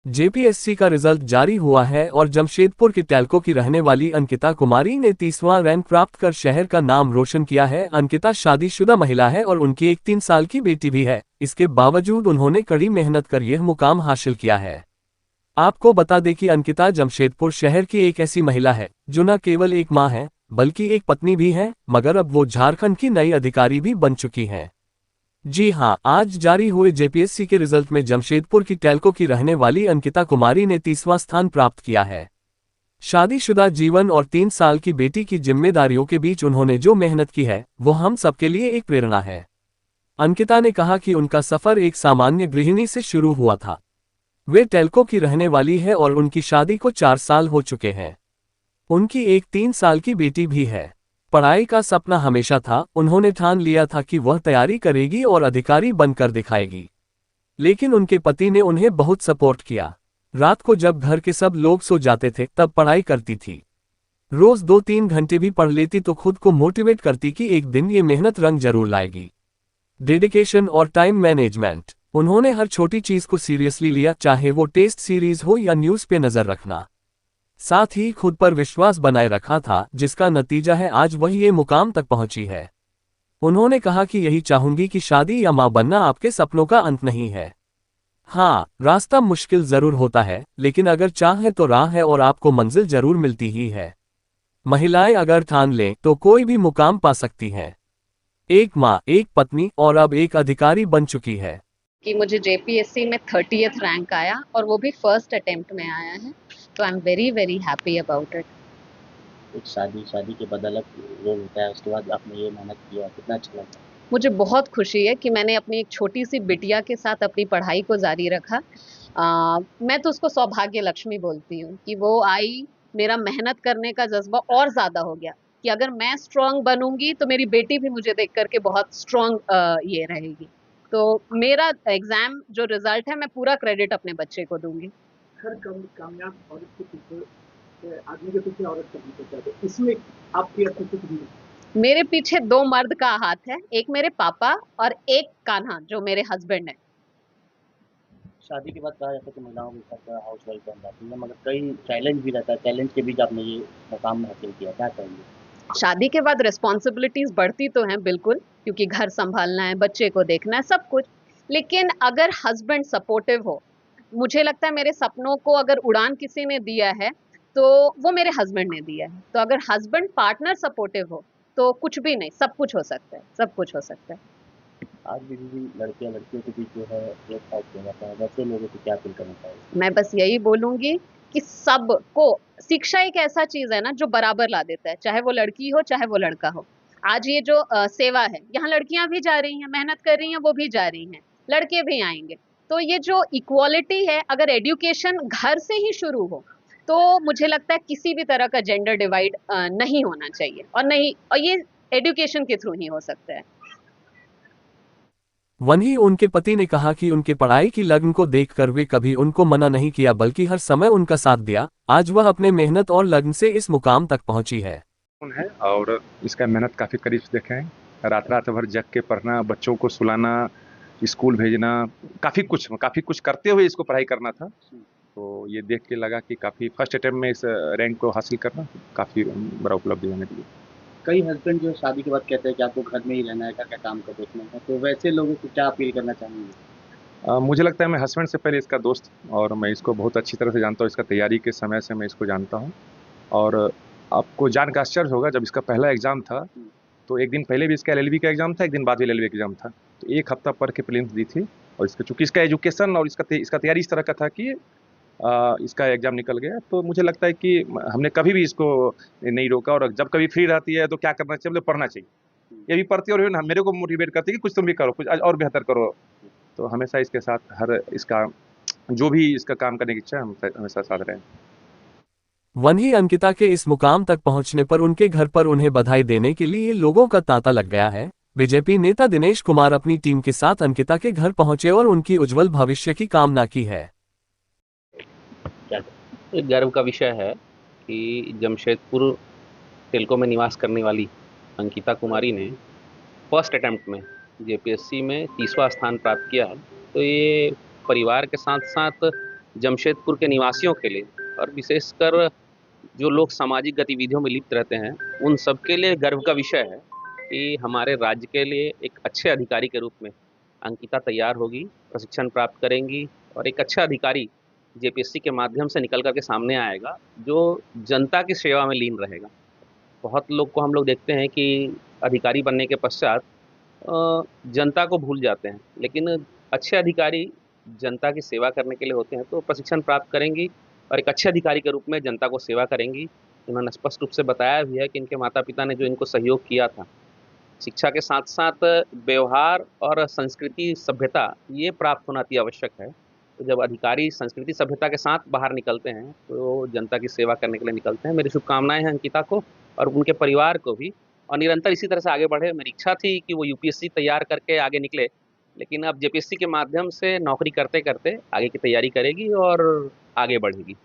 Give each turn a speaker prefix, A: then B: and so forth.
A: JPSC का result जारी हुआ है और जमशेदपुर की टैल्को की रहने वाली अंकिता कुमारी ने 30वां रैंक प्राप्त कर शहर का नाम रोशन किया है। अंकिता शादीशुदा महिला है और उनकी एक 3 साल की बेटी भी है। इसके बावजूद उन्होंने कड़ी मेहनत कर यह मुकाम हासिल किया है। आपको बता दें कि अंकिता जमशेदपुर शहर की एक ऐसी महिला है जो न केवल एक मां है बल्कि एक पत्नी भी है, मगर अब वो झारखंड की नई अधिकारी भी बन चुकी हैं। जी हां, आज जारी हुए जेपीएससी के रिजल्ट में जमशेदपुर की टैल्को की रहने वाली अंकिता कुमारी ने 30वां स्थान प्राप्त किया है। शादीशुदा जीवन और 3 साल की बेटी की जिम्मेदारियों के बीच उन्होंने जो मेहनत की है वो हम सबके लिए एक प्रेरणा है। अंकिता ने कहा कि उनका सफर एक सामान्य गृहिणी से शुरू हुआ था। वे टैल्को की रहने वाली है और उनकी शादी को 4 साल हो चुके हैं। उनकी एक 3 साल की बेटी भी है। पढ़ाई का सपना हमेशा था, उन्होंने ठान लिया था कि वह तैयारी करेगी और अधिकारी बनकर दिखाएगी। लेकिन उनके पति ने उन्हें बहुत सपोर्ट किया। रात को जब घर के सब लोग सो जाते थे तब पढ़ाई करती थी। रोज 2-3 घंटे भी पढ़ लेती तो खुद को मोटिवेट करती कि एक दिन ये मेहनत रंग जरूर लाएगी। डेडिकेशन और टाइम मैनेजमेंट, उन्होंने हर छोटी चीज को सीरियसली लिया, चाहे वो टेस्ट सीरीज हो या न्यूज पे नजर रखना। साथ ही खुद पर विश्वास बनाए रखा था, जिसका नतीजा है आज वह ये मुकाम तक पहुंची है। उन्होंने कहा कि यही चाहूंगी कि शादी या मां बनना आपके सपनों का अंत नहीं है। हाँ, रास्ता मुश्किल जरूर होता है, लेकिन अगर चाह है तो राह है और आपको मंजिल जरूर मिलती ही है। महिलाएं अगर ठान लें तो कोई भी मुकाम पा सकती हैं। एक मां, एक पत्नी और अब एक अधिकारी बन चुकी है।
B: कि मुझे जेपीएससी में 30th रैंक आया और वो भी फर्स्ट अटेम्प्ट में आया है, तो I am very very happy about it.
C: एक शादी के बाद अलग रोल होता है, उसके बाद आपने ये मेहनत किया, कितना अच्छा लगता है।
B: मुझे बहुत खुशी है कि मैंने अपनी एक छोटी सी बिटिया के साथ अपनी पढ़ाई को जारी रखा। मैं तो उसको सौभाग्य लक्ष्मी बोलती हूँ कि वो आई, मेरा मेहनत करने का जज्बा और ज्यादा हो गया कि अगर मैं स्ट्रांग बनूंगी तो मेरी बेटी भी मुझे देख करके बहुत स्ट्रांग ये रहेगी। तो मेरा एग्जाम जो रिजल्ट है, मैं पूरा क्रेडिट अपने बच्चे को दूंगी।
D: हर कामयाब औरत के पीछे आदमी के पीछे औरत का पीछे होता है, तो इसमें आपकी अपनी कितनी है?
B: मेरे पीछे 2 मर्द का हाथ है, एक मेरे पापा और एक कान्हा जो मेरे हस्बैंड है।
C: शादी के बाद कहा जाता है कि महिलाओं के साथ हाउस वाइफ बन जाती है, मगर कई चैलेंज भी रहता है, चैलेंज के बीच आपने ये मुकाम हासिल किया, क्या कहेंगे?
B: शादी के बाद रिस्पॉन्सिबिलिटीज बढ़ती तो हैं बिल्कुल, क्योंकि घर संभालना है, बच्चे को देखना है, सब कुछ। लेकिन अगर हस्बैंड सपोर्टिव हो, मुझे लगता है मेरे सपनों को अगर उड़ान किसी ने दिया है तो वो मेरे हस्बैंड ने दिया है। तो अगर हस्बैंड पार्टनर सपोर्टिव हो तो कुछ भी नहीं, सब कुछ हो सकता है, सब कुछ हो सकता है।
C: आज भी लड़कियां लड़कियों के बीच जो है भेदभाव किया जाता है, वैसे लोगों को क्या अपील करना चाहिए?
B: मैं बस यही बोलूंगी कि सबको शिक्षा एक ऐसा चीज है ना जो बराबर ला देता है, चाहे वो लड़की हो चाहे वो लड़का हो। आज ये जो सेवा है, यहाँ लड़कियां भी जा रही हैं, मेहनत कर रही हैं, वो भी जा रही हैं, लड़के भी आएंगे। तो ये जो इक्वालिटी है, अगर एजुकेशन घर से ही शुरू हो तो मुझे लगता है किसी भी तरह का जेंडर डिवाइड नहीं होना चाहिए, और ये एजुकेशन के थ्रू ही हो सकता है।
A: वहीं उनके पति ने कहा कि उनके पढ़ाई की लगन को देखकर वे कभी उनको मना नहीं किया, बल्कि हर समय उनका साथ दिया। आज वह अपने मेहनत और लगन से इस मुकाम तक पहुंची है।
E: और इसका मेहनत काफ़ी करीब से देखे हैं। रात रात भर जग के पढ़ना, बच्चों को सुलाना, स्कूल भेजना, काफ़ी कुछ करते हुए इसको पढ़ाई करना था। तो ये देख के लगा कि काफ़ी फर्स्ट अटेम्प्ट में इस रैंक को हासिल करना काफ़ी बड़ा उपलब्धि है मेरे लिए।
C: कई हस्बैंड जो शादी के बाद कहते हैं कि आपको घर में ही रहना है, घर का काम का देखना है, तो वैसे लोगों को क्या अपील करना चाहेंगे?
E: मुझे लगता है मैं हस्बैंड से पहले इसका दोस्त, और मैं इसको बहुत अच्छी तरह से जानता हूँ। इसका तैयारी के समय से मैं इसको जानता हूँ। और आपको जान का आश्चर्य होगा, जब इसका पहला एग्ज़ाम था तो एक दिन पहले भी इसका एलएलबी का एग्ज़ाम था, एक दिन बाद भी एलएलबी एग्ज़ाम था। तो 1 हफ्ता पढ़ के प्रीलिम्स दी थी, और इसका चूँकि इसका एजुकेशन और इसका तैयारी इस तरह का था कि इसका एग्ज़ाम निकल गया। तो मुझे लगता है कि हमने कभी भी इसको नहीं रोका, और जब कभी फ्री रहती है तो क्या करना चाहिए, मतलब पढ़ना चाहिए। ये भी पढ़ती है और मेरे को मोटिवेट करती है कि कुछ तुम भी करो, कुछ और बेहतर करो। तो हमेशा इसके साथ इसका जो भी इसका काम करने की इच्छा है, हम हमेशा साथ रहें।
A: वहीं अंकिता के इस मुकाम तक पहुंचने पर उनके घर पर उन्हें बधाई देने के लिए लोगों का तांता लग गया है। बीजेपी नेता दिनेश कुमार अपनी टीम के साथ अंकिता के घर पहुंचे और उनकी उज्जवल भविष्य की कामना की है।
F: एक गर्व का विषय है कि जमशेदपुर टेल्को में निवास करने वाली अंकिता कुमारी ने फर्स्ट अटेम्प्ट में जेपीएससी में 30वां स्थान प्राप्त किया है। तो ये परिवार के साथ साथ जमशेदपुर के निवासियों के लिए और विशेषकर जो लोग सामाजिक गतिविधियों में लिप्त रहते हैं उन सब के लिए गर्व का विषय है कि हमारे राज्य के लिए एक अच्छे अधिकारी के रूप में अंकिता तैयार होगी, प्रशिक्षण प्राप्त करेंगी और एक अच्छा अधिकारी जेपीएससी के माध्यम से निकल करके सामने आएगा जो जनता की सेवा में लीन रहेगा। बहुत लोग को हम लोग देखते हैं कि अधिकारी बनने के पश्चात जनता को भूल जाते हैं, लेकिन अच्छे अधिकारी जनता की सेवा करने के लिए होते हैं। तो प्रशिक्षण प्राप्त करेंगी और एक अच्छे अधिकारी के रूप में जनता को सेवा करेंगी। इन्होंने स्पष्ट रूप से बताया भी है कि इनके माता पिता ने जो इनको सहयोग किया था, शिक्षा के साथ साथ व्यवहार और संस्कृति सभ्यता ये प्राप्त होना अति आवश्यक है। तो जब अधिकारी संस्कृति सभ्यता के साथ बाहर निकलते हैं तो जनता की सेवा करने के लिए निकलते हैं। मेरी शुभकामनाएं हैं अंकिता को और उनके परिवार को भी, और निरंतर इसी तरह से आगे बढ़े। मेरी इच्छा थी कि वो यूपीएससी तैयार करके आगे निकले, लेकिन अब जेपीएससी के माध्यम से नौकरी करते करते आगे की तैयारी करेगी और आगे बढ़ेगी।